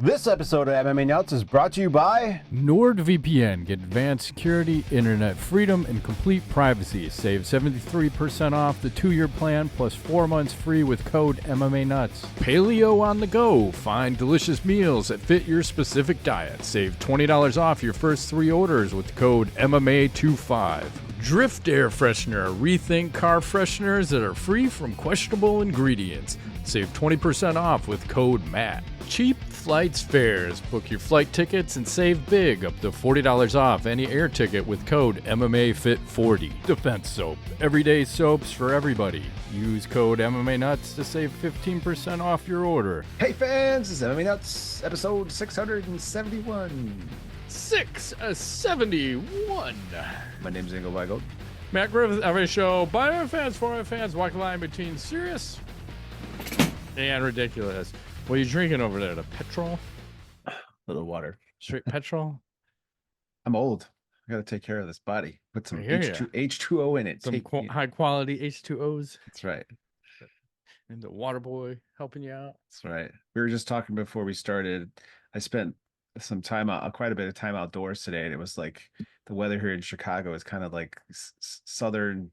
This episode of MMA Nuts is brought to you by NordVPN. Get advanced security, internet freedom, and complete privacy. Save 73% off the 2-year plan plus 4 months free with code MMANUTS. Paleo on the go. Find delicious meals that fit your specific diet. Save $20 off your first 3 orders with code MMA25. Drift Air Freshener. Rethink car fresheners that are free from questionable ingredients. Save 20% off with code MATT. Cheap Flights Fares. Book your flight tickets and save big, up to $40 off any air ticket with code MMAFIT40. Defense Soap. Everyday soaps for everybody. Use code MMANUTS to save 15% off your order. Hey fans, this is MMA Nuts, episode 671. 671. My name's Ingo Weigel. Matt Griffith, every show, by our fans, for our fans, walk the line between serious and ridiculous. What are you drinking over there? The petrol? Little water. Straight petrol? I'm old. I gotta take care of this body. Put some H2O in it. Some high quality H2Os. That's right. And the water boy helping you out. That's right. We were just talking before we started. I spent some time out, quite a bit of time outdoors today, and it was like the weather here in Chicago is kind of like southern,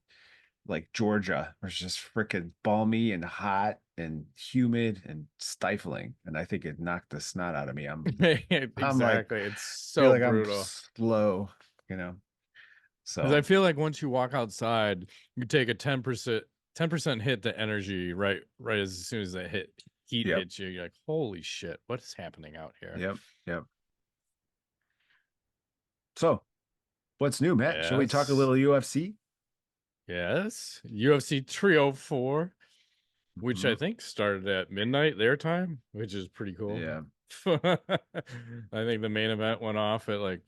like Georgia, where it's just freaking balmy and hot and humid and stifling, and I think it knocked the snot out of me. Exactly. Like, it's so like brutal. I'm slow, So I feel like once you walk outside, you take a 10% hit to energy right as soon as that heat hits you. You're like, holy shit, what is happening out here? Yep. So, what's new, Matt? Yes. Shall we talk a little UFC? Yes, UFC 304, which I think started at midnight their time, which is pretty cool. Yeah. I think the main event went off at like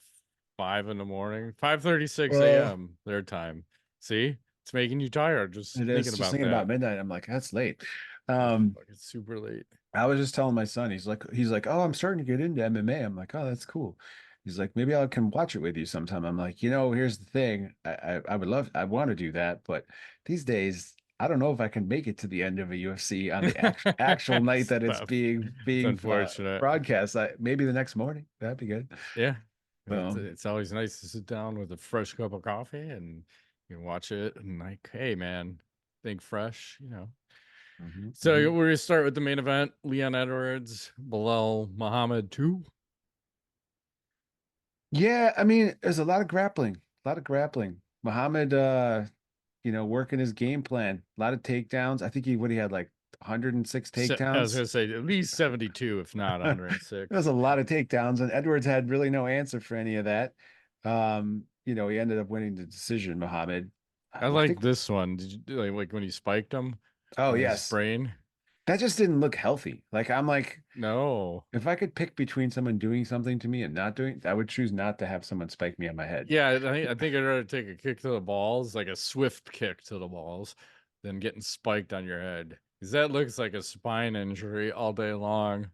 5 in the morning, 5:36 a.m. their time. See, it's making you tired just thinking about midnight. I'm like, that's late. It's super late. I was just telling my son, he's like, oh, I'm starting to get into MMA. I'm like, oh, that's cool. He's like, maybe I can watch it with you sometime. I'm like, here's the thing. I want to do that, but these days, I don't know if I can make it to the end of a UFC on the actual night that it's being broadcast. Maybe the next morning. That'd be good. Yeah. It's always nice to sit down with a fresh cup of coffee and you can watch it and like, hey man, think fresh, So we're going to start with the main event. Leon Edwards, Belal Muhammad 2. Yeah, I mean, there's a lot of grappling. Muhammad, working his game plan. A lot of takedowns. I think he had like 106 takedowns. I was going to say at least 72, if not 106. There's a lot of takedowns, and Edwards had really no answer for any of that. He ended up winning the decision, Muhammad. I like this one. Did you like when he spiked him? Oh, yes. Brain. That just didn't look healthy. Like, I'm like, no. If I could pick between someone doing something to me and not doing, I would choose not to have someone spike me on my head. Yeah, I think I'd rather take a kick to the balls, like a swift kick to the balls, than getting spiked on your head. Because that looks like a spine injury all day long.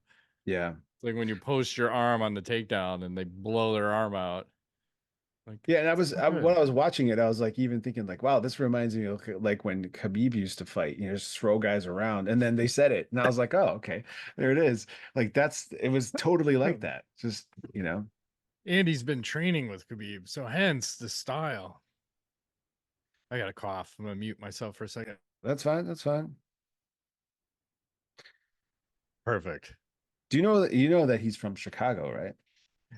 Yeah. It's like when you post your arm on the takedown and they blow their arm out. Like, yeah, and when I was watching it, I was like even thinking like, wow, this reminds me of like when Khabib used to fight, just throw guys around, and then they said it, and I was like, oh, okay, there it is. Like it was totally like that, just And he's been training with Khabib, so hence the style. I got a cough. I'm gonna mute myself for a second. That's fine. Perfect. Do you know that he's from Chicago, right?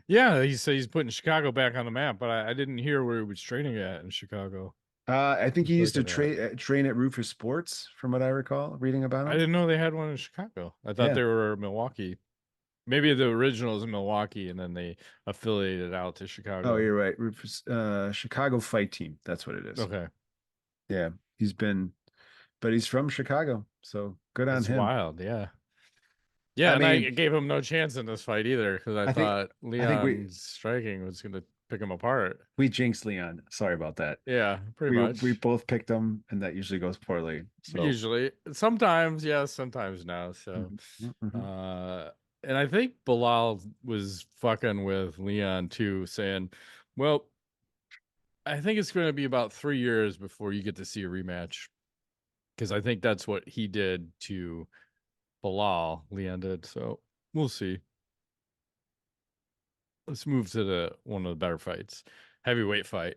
Yeah, he said he's putting Chicago back on the map, but I didn't hear where he was training at in Chicago. I think he used to train at Rufus Sports, from what I recall, reading about him. I didn't know they had one in Chicago. I thought they were Milwaukee. Maybe the original is in Milwaukee, and then they affiliated out to Chicago. Oh, you're right. Rufus, Chicago Fight Team. That's what it is. Okay. Yeah, but he's from Chicago, so good on him. Wild, yeah. Yeah, I gave him no chance in this fight either because I thought Leon's striking was going to pick him apart. We jinxed Leon. Sorry about that. Yeah, pretty much. We both picked him, and that usually goes poorly. So. Usually. Sometimes, yes, sometimes no. So, and I think Belal was fucking with Leon too, saying, well, I think it's going to be about 3 years before you get to see a rematch. Because I think that's what he did to Belal, Leon did. So we'll see. let's move to the one of the better fights. Heavyweight fight.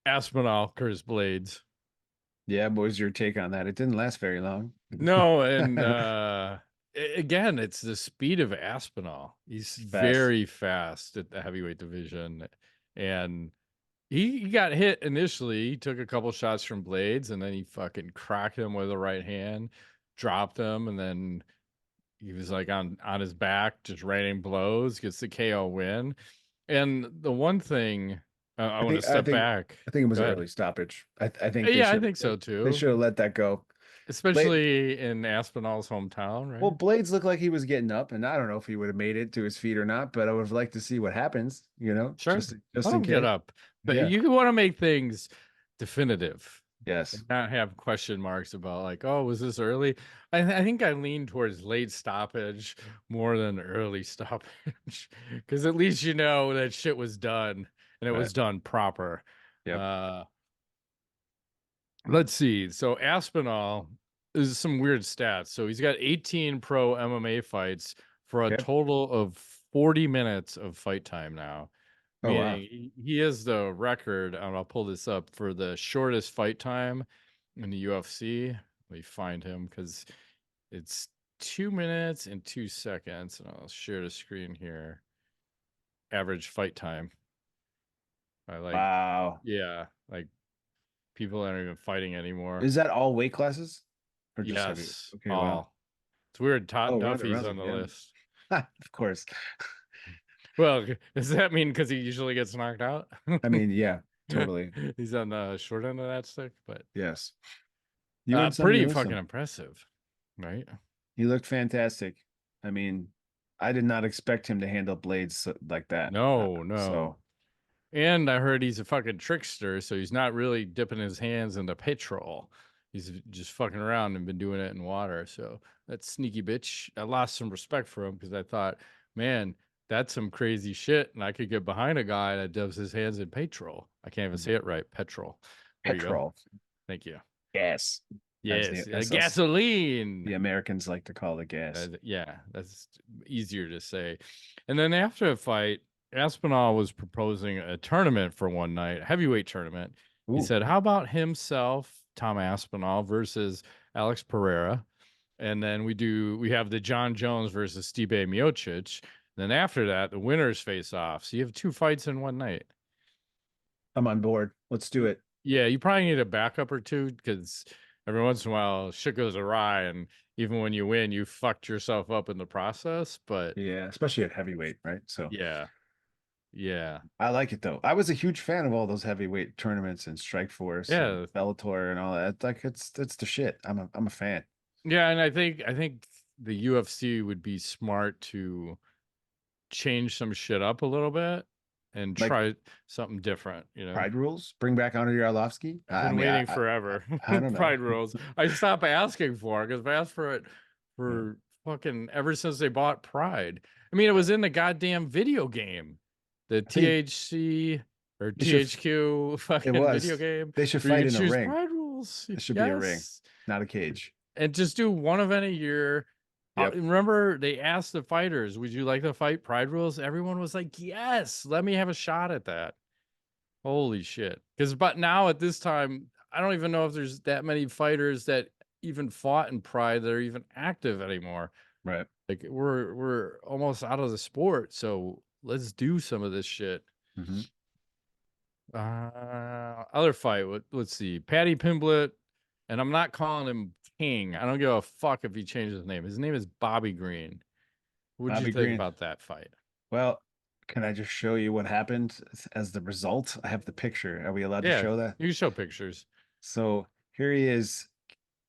Aspinal, Curtis Blades. Yeah, what was your take on that? It didn't last very long. No, and again, it's the speed of Aspinall. He's Fast. very fast at the heavyweight division, and he got hit initially. He took a couple shots from Blades, and then he fucking cracked him with a right hand, dropped him, and then he was like on his back, just raining blows, gets the KO win. And the one thing I I want to think I step think back. I think it was Go an ahead. early stoppage. I think Yeah, I think so they too. should have let that go. Blade, Especially in Aspinall's hometown, well, right? Blades looked like he was getting up, and I don't know if he would have made it to his feet or not, but I would have liked to see what happens, Sure. just Let in him get case. up. But Yeah. you want to make things definitive and Yes. not have question marks about like, oh, was this early? I think I lean towards late stoppage more than early stoppage because at least you know that shit was done and it Right. was done proper. Yep. Uh, let's see. So Aspinall is some weird stats. So he's got 18 pro MMA fights for a Okay. total of 40 minutes of fight time now, Oh wow. meaning he is the record, and I'll pull this up for the shortest fight time in the UFC. Let me find him because it's 2 minutes and 2 seconds. And I'll share the screen here. Average fight time. I like, Wow. yeah, like people aren't even fighting anymore. Is that all weight classes or just heavy? Yes, Okay. Wow. all. It's weird. Oh, Todd Ronda Duffy's Rousey. on the Yeah. list. Of course. Well, does that mean because he usually gets knocked out? I mean, yeah, totally. He's on the short end of that stick, but Yes. You win some, you pretty lose fucking some. impressive, right? He looked fantastic. I mean, I did not expect him to handle blades like that. No, So, no. And I heard he's a fucking trickster, so he's not really dipping his hands into petrol. He's just fucking around and been doing it in water. So that sneaky bitch, I lost some respect for him because I thought, man, that's some crazy shit, and I could get behind a guy that dips his hands in petrol. I can't even say it right. Petrol. There you go. petrol, Thank you. gas, Yes, as us, gasoline. the Americans like to call it gas. Yeah, that's easier to say. And then after the fight, Aspinall was proposing a tournament for one night, a heavyweight tournament. He Ooh, said, "How about himself, Tom Aspinall, versus Alex Pereira?" And then we have the John Jones versus Stipe Miocic. Then after that, the winners face off. So you have two fights in one night. I'm on board. Let's do it. Yeah, you probably need a backup or two because every once in a while shit goes awry, and even when you win, you fucked yourself up in the process. But Yeah, especially at heavyweight, right? So yeah, yeah, I like it though. I was a huge fan of all those heavyweight tournaments and Strikeforce and yeah, Bellator and all that. Like it's the shit. I'm a fan. yeah. And I think the UFC would be smart to change some shit up a little bit and Like try something different. You know, Pride Rules, bring back Honor Arlovsky. I've been waiting forever. I don't know. Pride rules. I stopped asking for it because I've asked for it Yeah. for fucking ever since they bought Pride. I mean, it was in the goddamn video game, the I think THC or they should. THQ It fucking video was. game They should where you fight could in a choose ring. Pride rules. It should be a ring, Yes, not a cage. and just do one event a year. Yep. Remember, they asked the fighters, "Would you like to fight Pride rules?" Everyone was like, "Yes, let me have a shot at that." Holy shit. But now at this time, I don't even know if there's that many fighters that even fought in Pride that are even active anymore. Right. Like we're almost out of the sport, so let's do some of this shit. Hmm. Other fight, let's see. Paddy Pimblett, and I'm not calling him King. I don't give a fuck if he changes his name. His name is Bobby Green. What'd you Bobby think Green. about that fight? Well, can I just show you what happened as the result? I have the picture. Are we allowed to Yeah, show that? you can show pictures. So here he is,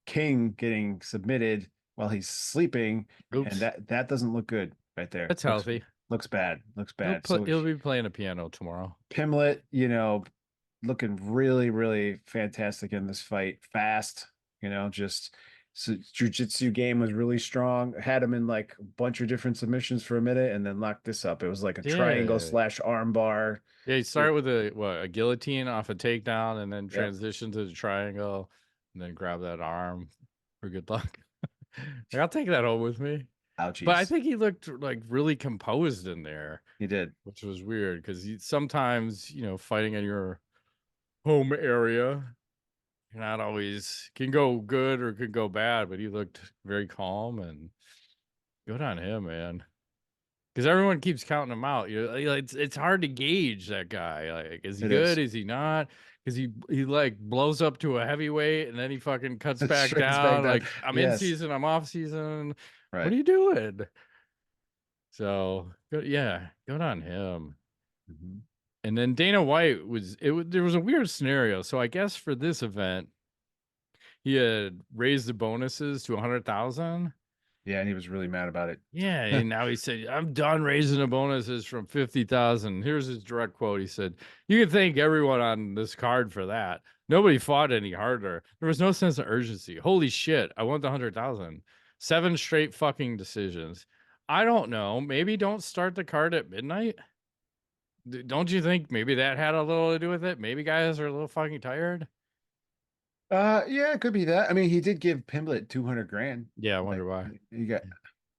King getting submitted while he's sleeping, and Oops. that doesn't look good right there. That's healthy. Looks bad. Looks He'll bad. play, So he'll be playing a piano tomorrow. Pimblett, looking really, really fantastic in this fight. Fast, just so jujitsu game was really strong. Had him in like a bunch of different submissions for a minute and then locked this up. It was like a triangle Yeah. slash arm bar. Yeah, you start with a guillotine off a takedown and then Yep. transition to the triangle and then grab that arm for good luck. Like, I'll take that home with me. But I Ouchies. think he looked like really composed in there, He did. which was weird because sometimes, fighting in your home area, you're not always can go good or could go bad, but he looked very calm and good on him, man. Because everyone keeps counting him out. It's hard to gauge that guy. Like, is he It good? is. Is he not? Because he like blows up to a heavyweight and then he fucking cuts It back shrinks back down. down. Like, I'm in Yes. season, I'm off season. What Right. are you doing? So good, yeah, good on him. Mhm. And then Dana White there was a weird scenario. So I guess for this event, he had raised the bonuses to 100,000. Yeah, and he was really mad about it. Yeah, and now he said, "I'm done raising the bonuses from 50,000." Here's his direct quote. He said, "You can thank everyone on this card for that. Nobody fought any harder. There was no sense of urgency. Holy shit, I want the 100,000. 7 straight fucking decisions. I don't know. Maybe don't start the card at midnight. Don't you think maybe that had a little to do with it? Maybe guys are a little fucking tired." Yeah, it could be that. I mean, he did give Pimblett 200 grand. Yeah, I wonder Like why. he got,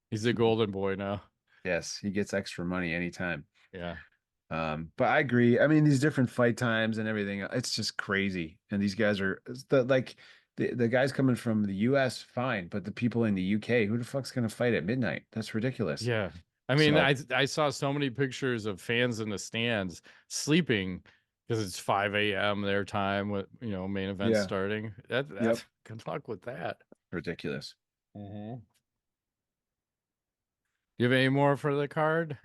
He's a golden boy now. yes, he gets extra money anytime. Yeah. But I agree. I mean, these different fight times and everything, it's just crazy. And these guys are the guys coming from the US, fine, but the people in the UK, who the fuck's gonna fight at midnight? That's ridiculous. Yeah. I mean, So I saw so many pictures of fans in the stands sleeping because it's 5 a.m. their time with, main event yeah, starting. yep, That's good luck with that. ridiculous. Mm-hmm. Do you have any more for the card?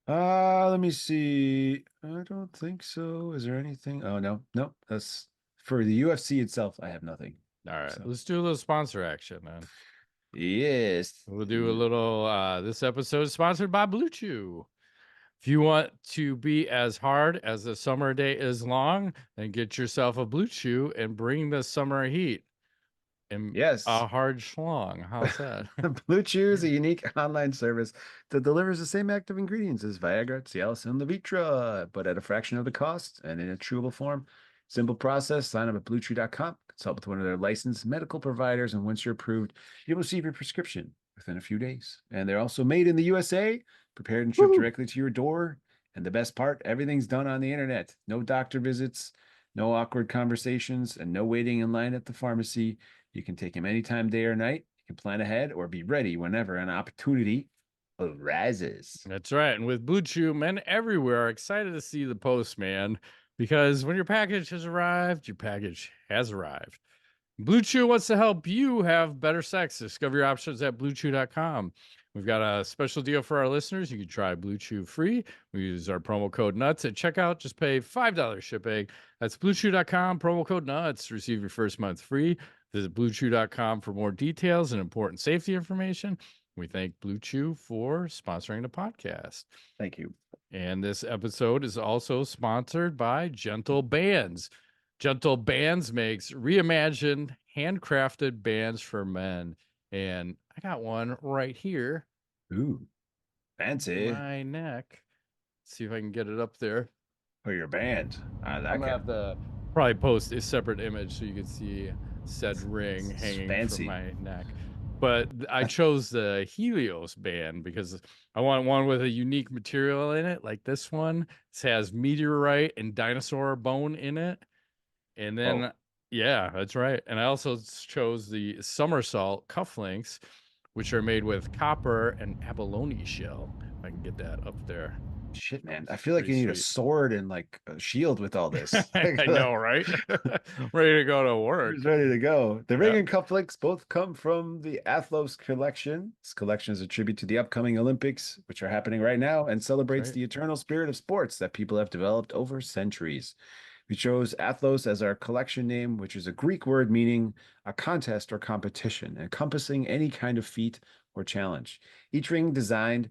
Let me see. I don't think so. Is there anything? Oh no, no. That's for the UFC itself. I have nothing. All right, So let's do a little sponsor action then. yes. We'll do a little, this episode is sponsored by Blue Chew. If you want to be as hard as the summer day is long, then get yourself a Blue Chew and bring the summer heat and a Yes. hard schlong. How's that? Blue Chew is a unique online service that delivers the same active ingredients as Viagra, Cialis, and Levitra, but at a fraction of the cost and in a chewable form. Simple process. Sign up at BlueChew.com. Consult with one of their licensed medical providers, and once you're approved, you'll receive your prescription within a few days. And they're also made in the USA, prepared and shipped Woo! directly to your door. And the best part, everything's done on the internet. No doctor visits, no awkward conversations, and no waiting in line at the pharmacy. You can take them anytime, day or night. You can plan ahead or be ready whenever an opportunity arises. That's right. And with Blue Chew, men everywhere are excited to see the postman because when your package has arrived, your package has arrived. Blue Chew wants to help you have better sex. Discover your options at bluechew.com. We've got a special deal for our listeners. You can try Blue Chew free. We use our promo code NUTS at checkout. Just pay $5 shipping. That's bluechew.com, promo code NUTS. Receive your first month free. Visit bluechew.com for more details and important safety information. We thank Blue Chew for sponsoring the podcast. Thank you. And this episode is also sponsored by Gentle Bands. Gentle Bands makes reimagined, handcrafted bands for men. And I got one right here Ooh, on fancy my neck. Let's see if I can get it up there. for your band. I I'm like gonna it. have to probably post a separate image so you can see said ring It's hanging fancy. from my neck. But I chose the Helios band because I want one with a unique material in it, like this one. It has meteorite and dinosaur bone in it. And Oh, then, yeah, that's right. And I also chose the somersault cufflinks, which are made with copper and abalone shell. If I can get that up there. shit, man. I It's feel like pretty you need a sweet. sword and like a shield with all this. I know, right? Ready to go to He's work. ready to go. The ring Yeah, and cufflinks both come from the Athlos collection. This collection is a tribute to the upcoming Olympics, which are happening right now, and that's celebrates right. the eternal spirit of sports that people have developed over centuries. We chose Athlos as our collection name, which is a Greek word meaning a contest or competition, encompassing any kind of feat or challenge. Each ring designed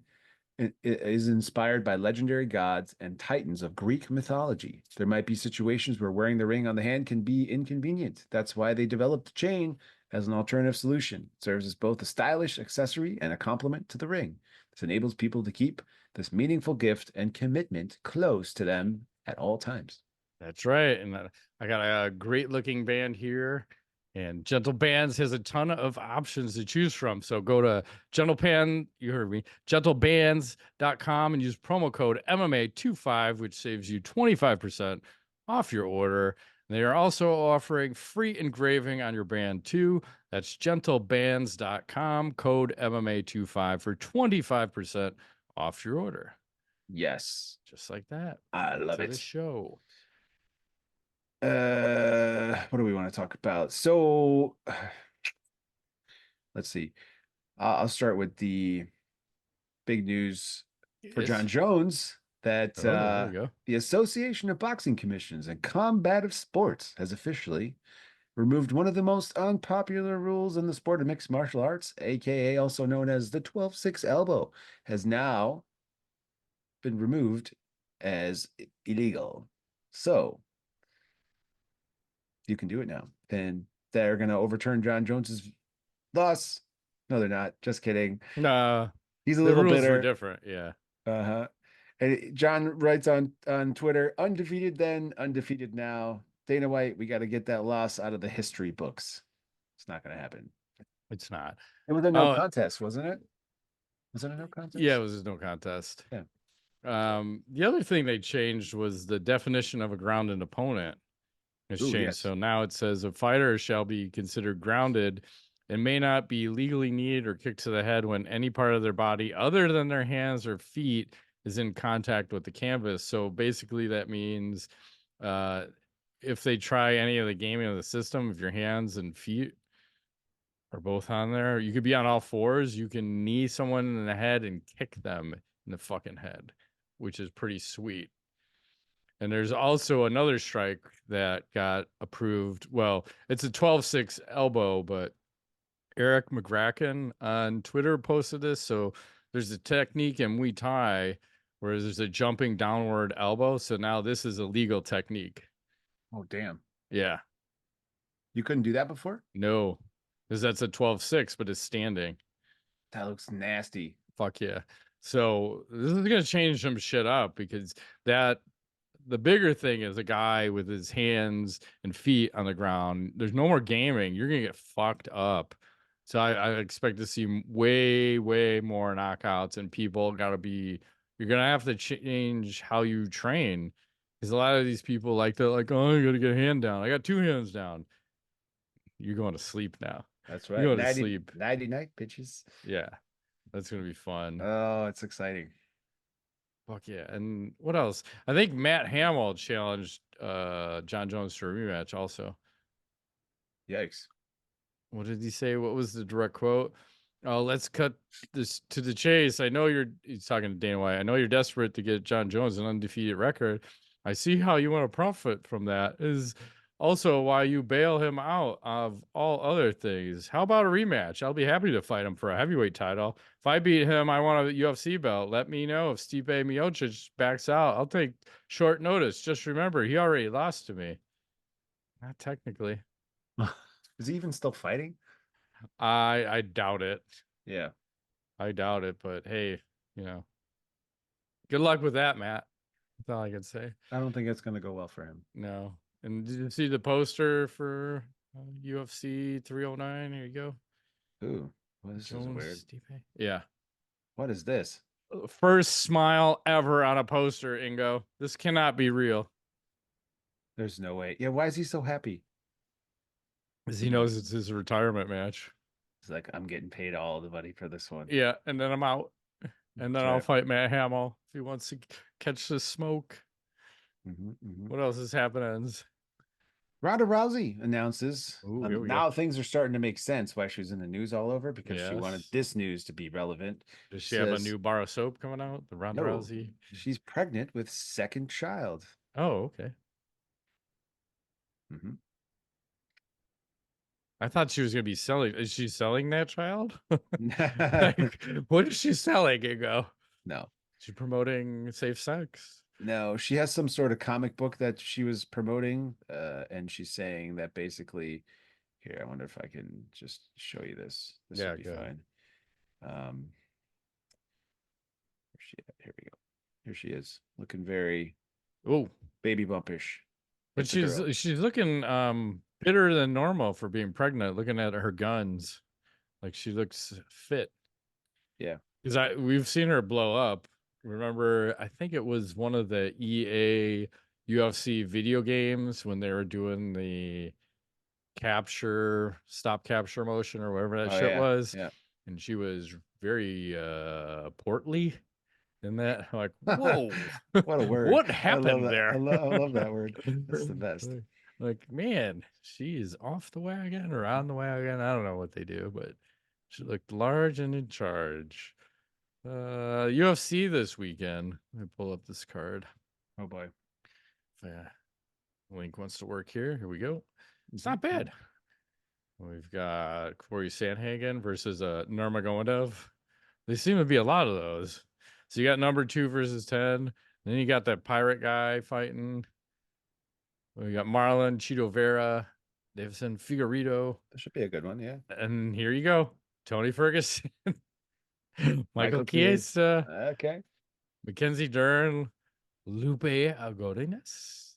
is inspired by legendary gods and titans of Greek mythology. There might be situations where wearing the ring on the hand can be inconvenient. That's why they developed the chain as an alternative solution. It serves as both a stylish accessory and a complement to the ring. This enables people to keep this meaningful gift and commitment close to them at all times. That's right. And I got a great looking band here. And Gentle Bands has a ton of options to choose from. So go to you heard me, gentlebands.com and use promo code MMA25, which saves you 25% off your order. They are also offering free engraving on your band too. That's gentlebands.com, code MMA25 for 25% off your order. Yes. Just like that. I Back love to the it. show. What do we want to talk about? So let's see. I'll start with the big news for John Yes. Jones that Oh, there we go. the Association of Boxing Commissions and Combative Sports has officially removed one of the most unpopular rules in the sport of mixed martial arts, aka also known as the 12-6 elbow, has now been removed as illegal. So you can do it now. Then they're going to overturn John Jones's loss. No, they're not. Just kidding. Nah, He's a the little rules were bitter. different. Yeah. Uh-huh. And John writes on Twitter, undefeated then, undefeated now. Dana White, we got to get that loss out of the history books. It's not going to happen. It's not. It was a no Oh, contest, wasn't it? Was it a no yeah, it contest? was no contest. Yeah. The other thing they changed was the definition of a grounded opponent has Ooh, changed. yes. So now it says a fighter shall be considered grounded and may not be legally kneed or kicked to the head when any part of their body other than their hands or feet is in contact with the canvas. So basically that means uh, if they try any of the gaming of the system, if your hands and feet are both on there, you could be on all fours. You can knee someone in the head and kick them in the fucking head, which is pretty sweet. And there's also another strike that got approved. Well, it's a 12-6 elbow, but Eric McGracken on Twitter posted this. So there's a technique in Muay Thai where there's a jumping downward elbow. So now this is a legal technique. Oh, damn. Yeah. You couldn't do that before? No, because that's a 12-6, but it's standing. That looks nasty. Fuck yeah. So this is going to change some shit up because that the bigger thing is a guy with his hands and feet on the ground. There's no more gaming. You're gonna get fucked up. So I expect to see way, way more knockouts, and people gotta be. You're gonna have to change how you train because a lot of these people like to oh, I gotta get a hand down. I got two hands down. You're going to sleep now. That's You're right. going to 90, sleep. 90 night bitches. Yeah, that's gonna be fun. Oh, it's exciting. Fuck yeah. And what else? I think Matt Hamill challenged John Jones to a rematch also. Yikes. What did he say? What was the direct quote? Oh, let's cut this to the chase. I know he's talking to Dana White. I know you're desperate to get John Jones an undefeated record. I see how you want to profit from that. Is also why you bail him out of all other things. How about a rematch? I'll be happy to fight him for a heavyweight title. If I beat him, I want a UFC belt. Let me know if Stipe Miocic backs out. I'll take short notice. Just remember, he already lost to me. Not technically. Is he even still fighting? I doubt it. Yeah. I doubt it, but hey, good luck with that, Matt. That's all I can say. I don't think it's going to go well for him. No. And did you see the poster for UFC 309? Here you go. Ooh, well, this is Jones weird. Stipe. Yeah. What is this? First smile ever on a poster, Ingo. This cannot be real. There's no way. Yeah, why is he so happy? Because he knows it's his retirement match. It's like, I'm getting paid all the money for this one. Yeah, and then I'm out. And then That's I'll right. fight Matt Hamill if he wants to catch the smoke. Mm-hmm. What else is happening? Ronda Rousey announces. Ooh, here we go. Now things are starting to make sense why she was in the news all over because she wanted Yes. this news to be relevant. Does she have a Says, new bar of soap coming out? The Ronda no, Rousey? she's pregnant with second child. Oh, okay. Mm-hmm. I thought she was gonna be selling. Is she selling that child? Like, what is she selling, Ingo? No. She's promoting safe sex. No, she has some sort of comic book that she was promoting, and she's saying that basically, here, I wonder if I can just show you this. This Yeah, would be good. fine. Here we go. Here she is, looking very Oh, baby bumpish. but It's a girl. she's looking fitter than normal for being pregnant. Looking at her guns, like she looks fit. Yeah. Because we've seen her blow up. Remember, I think it was one of the EA UFC video games when they were doing the stop capture motion or whatever that Oh shit yeah. was. Yeah. And she was very portly in that. I'm like, whoa, What a word. what I love happened that. there? I love that word. That's the best. Like, man, she is off the wagon or on the wagon. I don't know what they do, but she looked large and in charge. UFC this weekend. Let me pull up this card. Oh boy. Yeah, Link wants to work here. Here we go. It's not Mhm. bad. We've got Corey Sandhagen versus Nurmagomedov. There seem to be a lot of those. So you got number 2 versus 10. Then you got that pirate guy fighting. We got Marlon, Cheeto Vera, Davison Figueredo. That should be a good one. Yeah. And here you go. Tony Ferguson, Michael Michael Chiesa. Chiesa, Okay. Mackenzie Dern, Lupe Agodenas.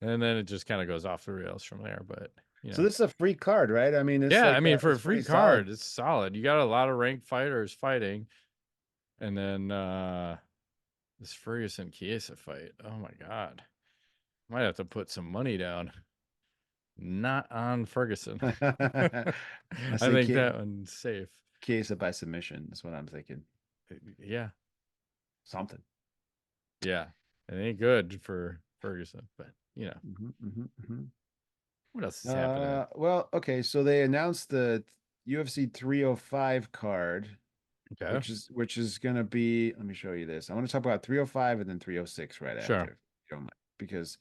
And then it just kind of goes off the rails from there. But, So this is a free card, right? I mean, it's yeah, I like mean, for a it's free pretty solid. card, it's solid. You got a lot of ranked fighters fighting. And then this Ferguson Chiesa fight. Oh my God. Might have to put some money down. Not on Ferguson. I I say think that one's safe. Chiesa by submission is what I'm thinking. Yeah. Something. Yeah. It ain't good for Ferguson, but what else is happening? Well, okay, so they announced the UFC 305 card, Okay. which is gonna be, let me show you this. I want to talk about 305 and then 306 right after, Sure. if you don't mind, because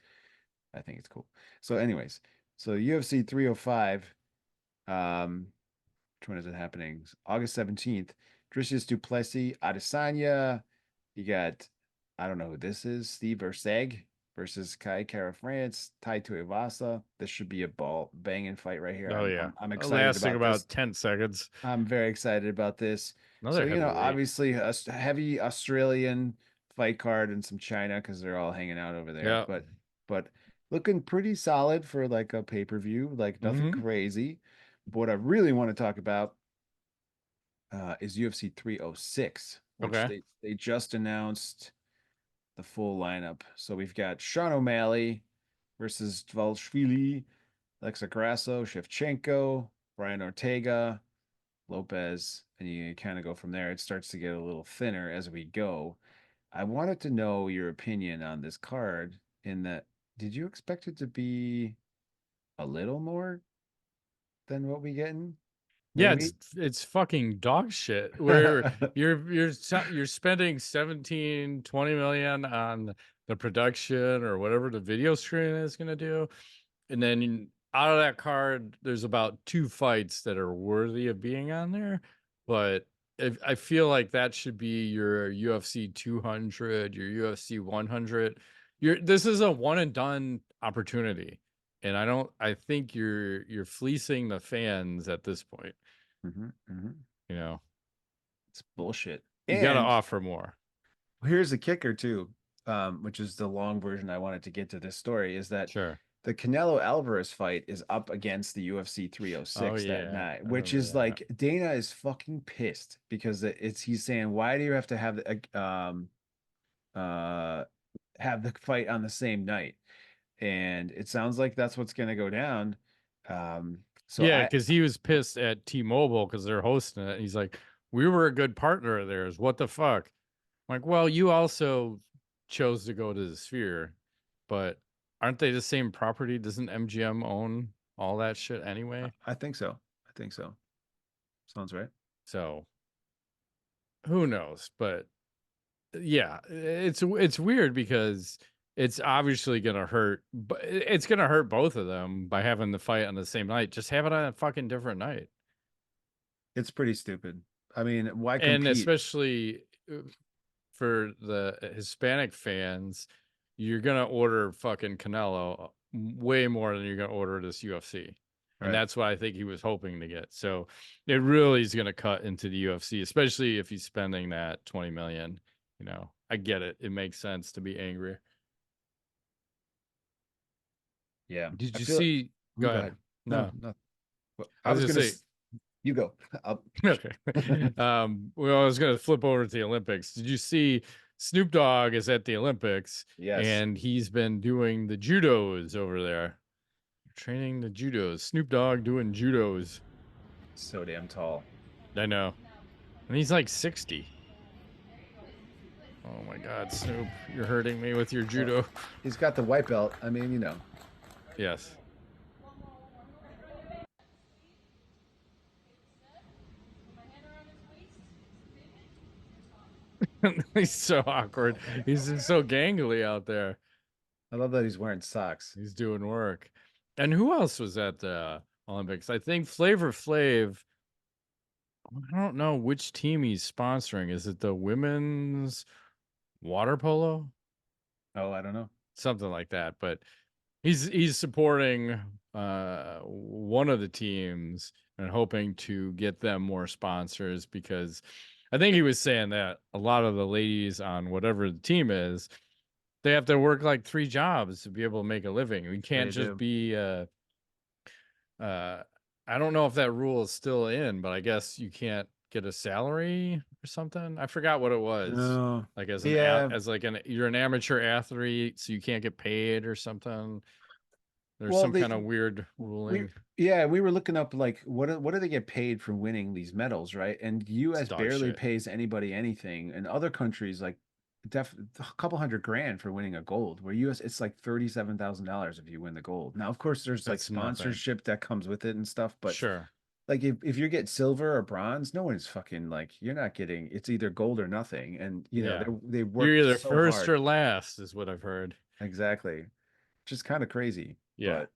I think it's cool. So, anyways, so UFC 305, which one is it happening? August 17th. Dricius Duplessis, Adesanya. You got, I don't know who this is, Steve Urseg versus Kai Kara France, Tai Tuivasa. This should be a ball banging fight right here. Oh yeah. I'm excited Lasting about this. about 10 seconds. I'm very excited about this. So, Another heavyweight. obviously a heavy Australian fight card and some China because they're all hanging out over there. Yeah. But looking pretty solid for like a pay-per-view, like nothing Mm-hmm. crazy. But what I really want to talk about is UFC 306, which Okay. they just announced the full lineup. So we've got Sean O'Malley versus Dvalishvili, Alexa Grasso, Shevchenko, Brian Ortega, Lopez, and you kind of go from there. It starts to get a little thinner as we go. I wanted to know your opinion on this card in that did you expect it to be a little more than what we getting? Yeah, Maybe? it's fucking dog shit. Where you're spending 17, 20 million on the production or whatever the video screen is going to do. And then out of that card, there's about 2 fights that are worthy of being on there. But I feel like that should be your UFC 200, your UFC 100. This is a one and done opportunity. And I think you're fleecing the fans at this point. hmm hmm You know, It's bullshit. you got to And offer more. here's the kicker too, which is the long version I wanted to get to this story, is that Sure. the Canelo Alvarez fight is up against the UFC Oh 306 that yeah, night, I which remember is that. like Dana is fucking pissed because he's saying, why do you have to uh have the fight on the same night? And it sounds like that's what's going to go down. So Yeah, I because he was pissed at T-Mobile because they're hosting it. He's like, "We were a good partner of theirs. What the fuck?" I'm like, well, you also chose to go to the Sphere, but aren't they the same property? Doesn't MGM own all that shit anyway? I think so. I think so. Sounds right. So who knows? But yeah, it's weird because it's obviously gonna hurt, but it's gonna hurt both of them by having the fight on the same night. Just have it on a fucking different night. It's pretty stupid. I mean, why And compete? especially for the Hispanic fans, you're gonna order fucking Canelo way more than you're gonna order this UFC. And Right. that's what I think he was hoping to get. So it really is gonna cut into the UFC, especially if he's spending that 20 million. You know, I get it. It makes sense to be angry. Yeah. Did I you feel see? Go Go ahead. ahead. No, No, no. Well, I I was was gonna gonna. say You go. I'll- okay. Well, I was gonna flip over to the Olympics. Did you see Snoop Dogg is at the Olympics Yes. and he's been doing the judos over there, training the judos. Snoop Dogg doing judos. So damn tall. I know, and he's like 60. Oh my God, Snoop, you're hurting me with your Well, judo. he's got the white belt. I mean, Yes. He's so awkward. He's just so gangly out there. I love that he's wearing socks. He's doing work. And who else was at the Olympics? I think Flavor Flav. I don't know which team he's sponsoring. Is it the women's water polo? Oh, I don't know. Something like that. But he's supporting one of the teams and hoping to get them more sponsors because I think he was saying that a lot of the ladies on whatever the team is, they have to work like 3 jobs to be able to make a living. We can't They just do. be uh I don't know if that rule is still in, but I guess you can't get a salary or something. I forgot what it was. No. Like as Yeah. as like an you're an amateur athlete, so you can't get paid or something. There's Well, some kind of weird we ruling. yeah, we were looking up like what do they get paid for winning these medals, right? And It's US dog barely shit. pays anybody anything. And other countries like a couple hundred grand for winning a gold, where US it's like $37,000 if you win the gold. Now, of course, there's like That's nothing. sponsorship that comes with it and stuff, but Sure. like if you get silver or bronze, no one's fucking like you're not getting it's either gold or nothing. And Yeah. they You're work either so first or hard. last, is what I've heard. Exactly. Just kind of crazy. Yeah. But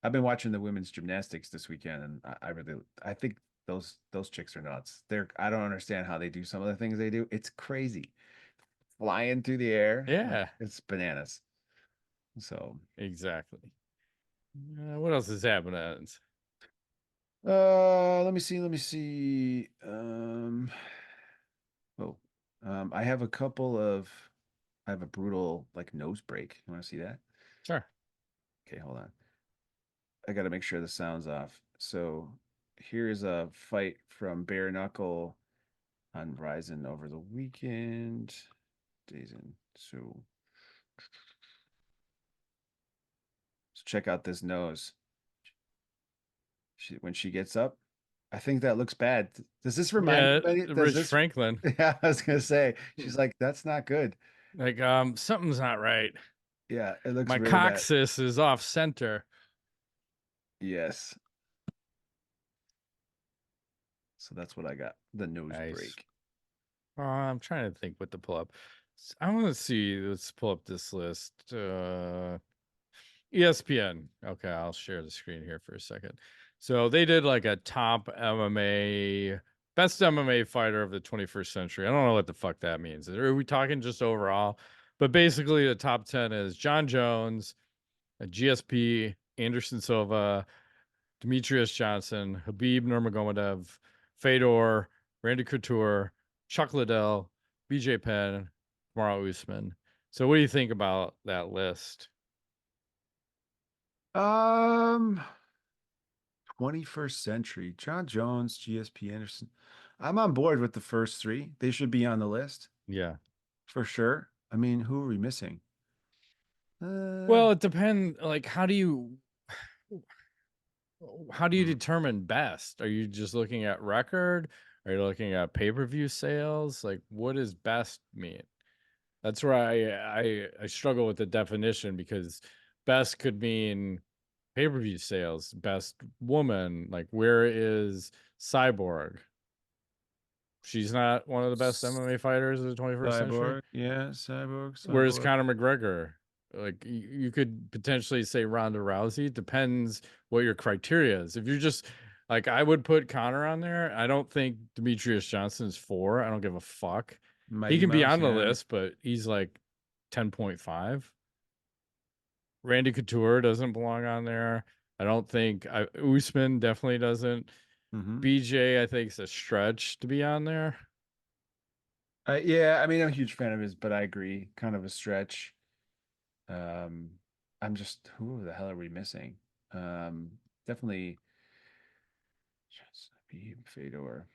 I've been watching the women's gymnastics this weekend, and I think those chicks are nuts. I don't understand how they do some of the things they do. It's crazy, flying through the air, like Yeah. it's bananas. So, Exactly. What else is happening? let me see. Oh, I have a couple of, I have a brutal like nose break. You want to see that? Sure. Okay, hold on. I got to make sure the sound's off. So, here's a fight from bare knuckle on Ryzen over the weekend. Days in. So check out this nose. When she gets up, I think that looks bad. Does this remind you Yeah, of any? Does Rich this? Franklin. Yeah, I was gonna say. She's like, that's not good. Like, something's not right. Yeah, it looks My really bad. coccyx is off center. Yes. So that's what I got. The nose Nice. break. I'm trying to think what to pull up. I want to see. Let's pull up this list. ESPN. Okay, I'll share the screen here for a second. So they did like a top MMA, best MMA fighter of the 21st century. I don't know what the fuck that means. Are we talking just overall? But basically, the top 10 is John Jones, GSP, Anderson Silva, Demetrius Johnson, Khabib Nurmagomedov, Fedor, Randy Couture, Chuck Liddell, BJ Penn, Kamaru Usman. So, what do you think about that list? Um, 21st century. John Jones, GSP Anderson. I'm on board with the first three. They should be on the list Yeah. for sure. I mean, who are we missing? Uh, Well, it depends. Like, how do you hmm. determine best? Are you just looking at record? Are you looking at pay-per-view sales? Like, what does best mean? That's where I struggle with the definition because best could mean pay-per-view sales, best woman. Like, where is Cyborg? She's not one of the best MMA fighters of the 21st century. Cyborg, yeah, Cyborg, Where's Cyborg. Conor McGregor? Like you could potentially say Ronda Rousey. Depends what your criteria is. If you're just like I would put Conor on there. I don't think Demetrius Johnson's 4. I don't give a fuck. He Mighty can be Mouse, on the yeah. list, but he's like 10.5. Randy Couture doesn't belong on there. I don't think Usman definitely doesn't. Hmm. BJ, I think, is a stretch to be on there. Yeah, I mean, I'm a huge fan of his, but I agree, kind of a stretch. Um, I'm just, who the hell are we missing? Um, definitely Fedor.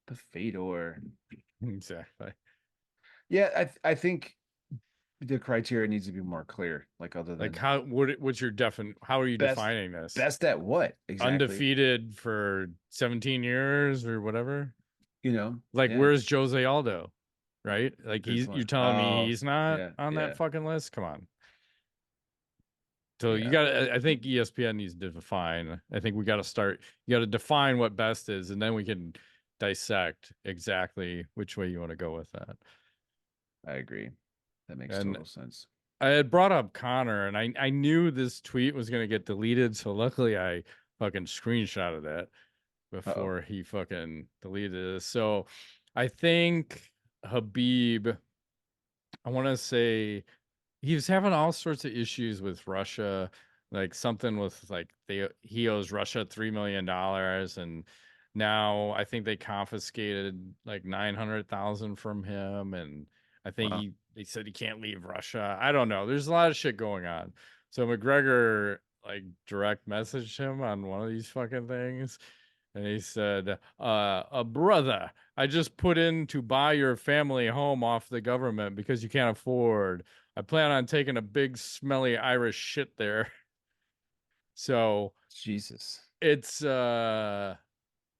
The Fedor. Exactly. Yeah, I think the criteria needs to be more clear. Like other Like than what's your how are you best defining this? best at what exactly? Undefeated for 17 years or whatever? Like Yeah, where's Jose Aldo? Right? Like good you're point. telling me Oh, he's not yeah, on that yeah, fucking list? Come on. So you yeah. got to I think ESPN needs to define. I think we got to start you got to define what best is and then we can dissect exactly which way you want to go with that. I agree. That makes And total sense. I had brought up Connor, and I knew this tweet was gonna get deleted, so luckily I fucking screenshotted it Uh-oh. before he fucking deleted it. So I think Khabib, I want to say he was having all sorts of issues with Russia, like something with like he owes Russia $3 million, and now I think they confiscated like 900,000 from him, and I think Wow. they said he can't leave Russia. I don't know. There's a lot of shit going on. So McGregor like direct messaged him on one of these fucking things, and he said, "A brother, I just put in to buy your family home off the government because you can't afford. I plan on taking a big smelly Irish shit there." So Jesus.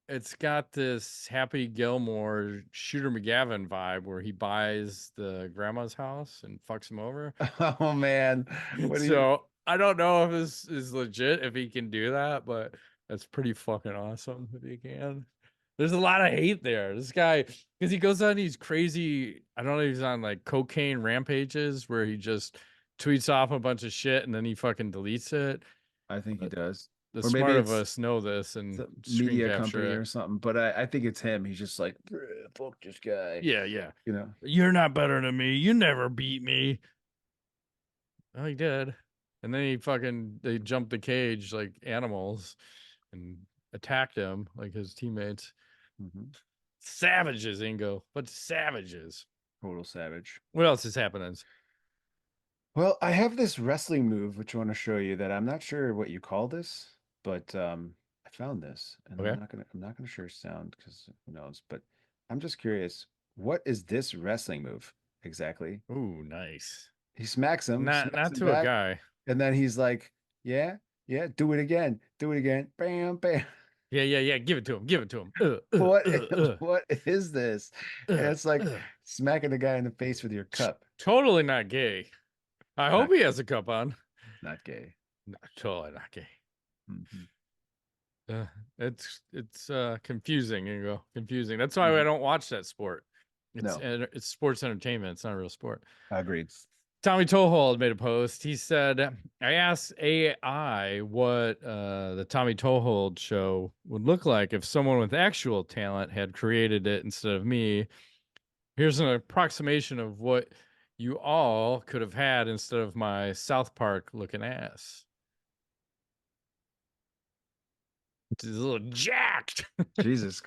it's got this Happy Gilmore Shooter McGavin vibe where he buys the grandma's house and fucks him over. Oh man. What do you So I don't know if this is legit if he can do that, but that's pretty fucking awesome if he can. There's a lot of hate there. This guy, because he goes on these crazy, I don't know if he's on like cocaine rampages where he just tweets off a bunch of shit and then he fucking deletes it. I think he But does. the Or maybe smart of it's us know this and the screen media company capture or it. something, but I think it's him. He's just like, fuck this guy, Yeah, yeah. you know. You're not better than me. You never beat me. Oh, he did. And then they jumped the cage like animals and attacked him like his teammates. Hmm. Savages, Ingo. But savages. Total savage. What else is happening? Well, I have this wrestling move which I want to show you that I'm not sure what you call this, but I found this and Okay. I'm not gonna share sound because who knows, but I'm just curious, what is this wrestling move exactly? Ooh, nice. Smacks Not him to a back, guy. and then he's like, yeah, yeah, do it again, bam, bam. Yeah, yeah, yeah. Give it to him. Give it to him. What what is this? And it's like uh. smacking the guy in the face with your cup. Totally not gay. I hope Not he has a cup on. not gay. No, totally not gay. Hmm. Uh, it's confusing, Ingo. Confusing. That's why I Hmm. don't watch that sport. No, It's sports entertainment. It's not a real sport. agreed. Tommy Tohold made a post. He said, I asked AI what the Tommy Tohold show would look like if someone with actual talent had created it instead of me. Here's an approximation of what you all could have had instead of my South Park looking ass. He's a little jacked. Jesus.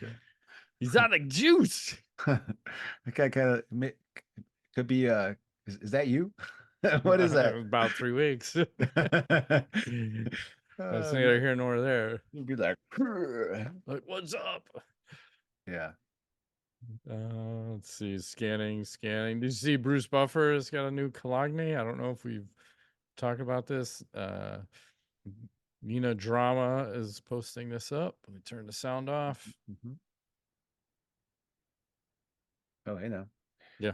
He's on the juice. That guy kind of could be is that you? What is that? About 3 weeks. That's neither Man. here nor there. He'd be like, Like, what's up? yeah. Let's see. Scanning. Did you see Bruce Buffer has got a new Cologne? I don't know if we've talked about this. Nina Drama is posting this up. Let me turn the sound off. Hmm. Oh, hey now. Yeah.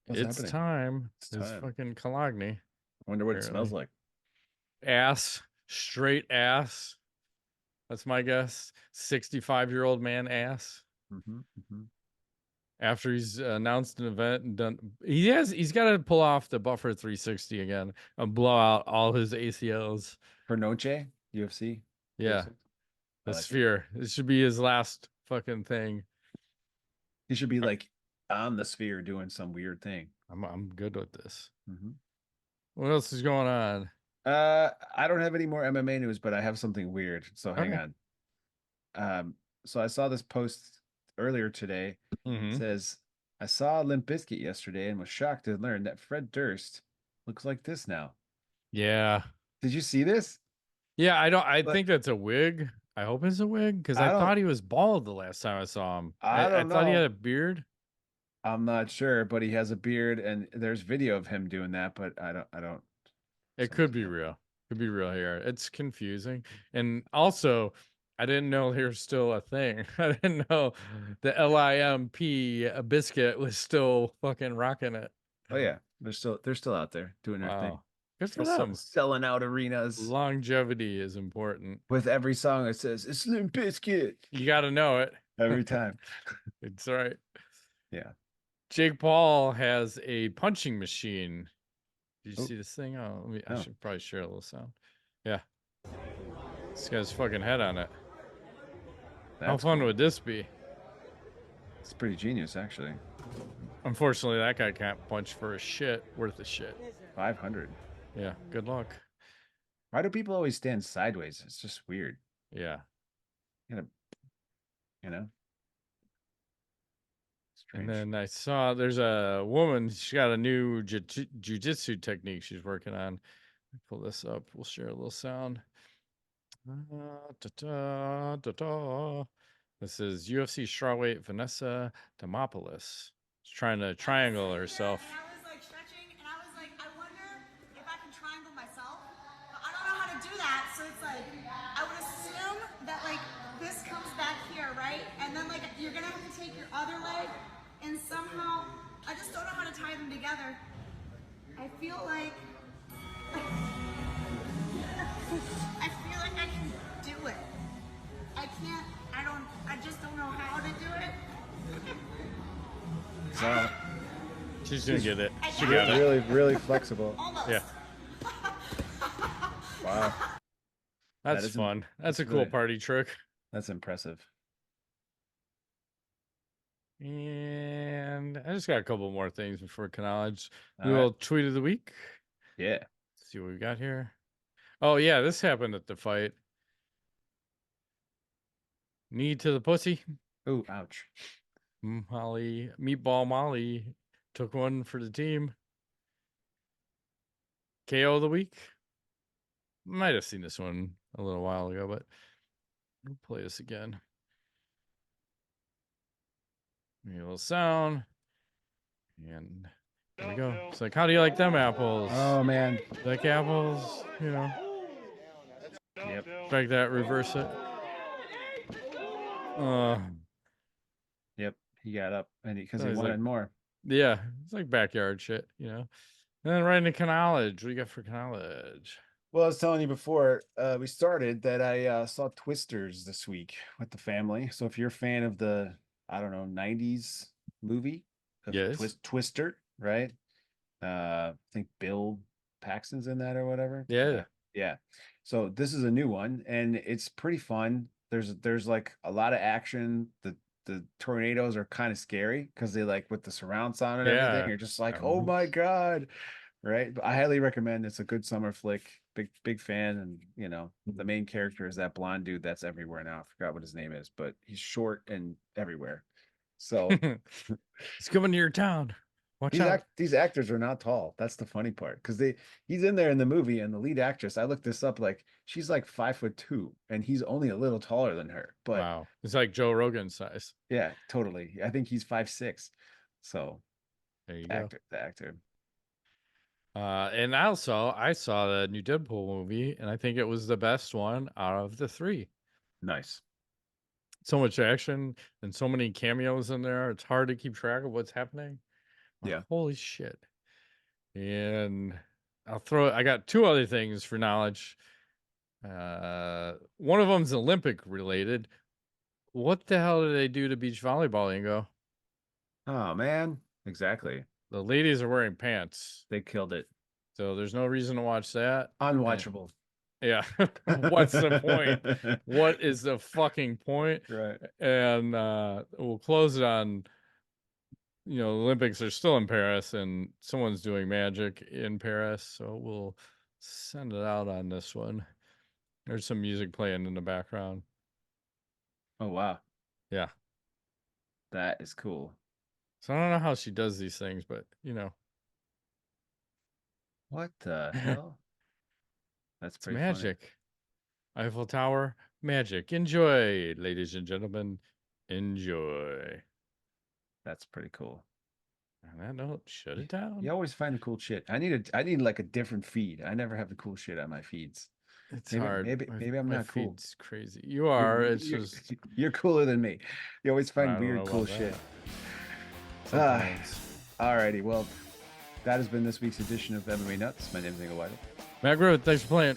What's It's happening? time. It's His time. fucking Cologne, I wonder what it smells apparently. like. Ass. Straight ass. That's my guess. 65-year-old man ass. Hmm. Hmm. After he's announced an event and done, he's got to pull off the Buffer 360 again and blow out all his ACLs. For Noche, UFC Yeah, 360. I the like it. sphere. This should be his last fucking thing. He should be like on the sphere doing some weird thing. I'm good with this. Hmm. What else is going on? I don't have any more MMA news, but I have something weird. So hang Okay. on. So I saw this post earlier today. It Mm-hmm. says, I saw Limp Bizkit yesterday and was shocked to learn that Fred Durst looks like this now. Yeah. Did you see this? Yeah, I don't. I But think that's a wig. I hope it's a wig because I I don't thought he was bald the last time I saw him. I I don't thought he had know. a beard. I'm not sure, but he has a beard and there's video of him doing that, but I don't It send it could to be you. real. Could be real here. It's confusing. And also, I didn't know they were still a thing. I didn't know the LIMP biscuit was still fucking rocking it. Oh yeah, they're still out there doing their thing. Wow. Good for Still them. selling out arenas Longevity is important. with every song that says it's Slim Biscuit You got to know it. every time. It's right. Yeah. Jake Paul has a punching machine. Did you Oh, see this thing? Oh, I no. should probably share a little sound. Yeah. This guy's fucking head on it. How That's fun cool. would this be? It's pretty genius actually. Unfortunately, that guy can't punch for a shit worth a shit. 500. Yeah, good luck. Why do people always stand sideways? It's just weird. Yeah. You know, you know, And strange. then I saw there's a woman, she got a new jujitsu technique she's working on. Pull this up. We'll share a little sound. This is UFC strawweight Vanessa Demopoulos. She's trying to triangle herself. And I was like stretching, and I was like, I wonder if I can triangle myself, but I don't know how to do that. So it's like, I would assume that like this comes back here, right? And then like you're gonna have to take your other leg, and somehow I just don't know how to tie them together. I feel like I feel like I can do it. I can't. I just don't know how to do it. So She's gonna get it. I She got got it. really, really flexible. Almost. Yeah. Wow. That's isn't- fun. That's a that's cool really- party trick. That's impressive. And I just got a couple more things before college. All Little right. tweet of the week. Yeah. Let's see what we got here. Oh yeah, this happened at the fight. Knee to the pussy. Oh, ouch. Molly, Meatball Molly took one for the team. KO of the week. Might have seen this one a little while ago, but we'll play this again. Maybe a little sound. And there we go. It's like, how do you like them apples? Oh man. Like apples, you know. Yep. Like that, reverse it. Yep. He got up and because he He's wanted like- more. Yeah, it's like backyard shit, you know. And then right into college. What do you got for college? Well, I was telling you before we started that I saw Twisters this week with the family. So if you're a fan of the, I don't know, 90s movie of Yes. Twister, right? I think Bill Paxton's in that or whatever. Yeah. Yeah. So this is a new one and it's pretty fun. There's like a lot of action. The tornadoes are kind of scary because they like with the surround sound and Yeah. everything. You're just like, oh my God. Right. But I highly recommend it's a good summer flick. Big fan. And you know, the main character is that blonde dude that's everywhere now. I forgot what his name is, but he's short and everywhere. So He's coming to your town. Watch out. these actors are not tall. That's the funny part because he's in there in the movie and the lead actress. I looked this up, like she's like 5'2" and he's only a little taller than her. But Wow. It's like Joe Rogan size. yeah, totally. I think he's 5'6". So There you go. the actor. And also I saw the new Deadpool movie, and I think it was the best one out of the three. Nice. So much action and so many cameos in there. It's hard to keep track of what's happening. Yeah. Holy shit. And I got two other things for knowledge. One of them's Olympic related. What the hell did they do to beach volleyball, Ingo? Oh man, exactly. The ladies are wearing pants, They killed it. so there's no reason to watch that. Unwatchable. Yeah. What's the point? What is the fucking point? Right. And we'll close it on, the Olympics are still in Paris and someone's doing magic in Paris. So we'll send it out on this one. There's some music playing in the background. Oh wow. Yeah. That is cool. So I don't know how she does these things, but What the hell? That's it's pretty magic. funny. Eiffel Tower magic. Enjoy, ladies and gentlemen. Enjoy. That's pretty cool. On that note, shut it down. You always find the cool shit. I need like a different feed. I never have the cool shit on my feeds. It's Maybe hard. maybe I'm My not cool. feed's crazy. You are. It's You're, just you're cooler than me. You always I find don't weird know cool about shit. that. Ah, Sometimes. alrighty. Well, that has been this week's edition of MMA Nuts. My name is Ingo White. Matt Groot, thanks for playing.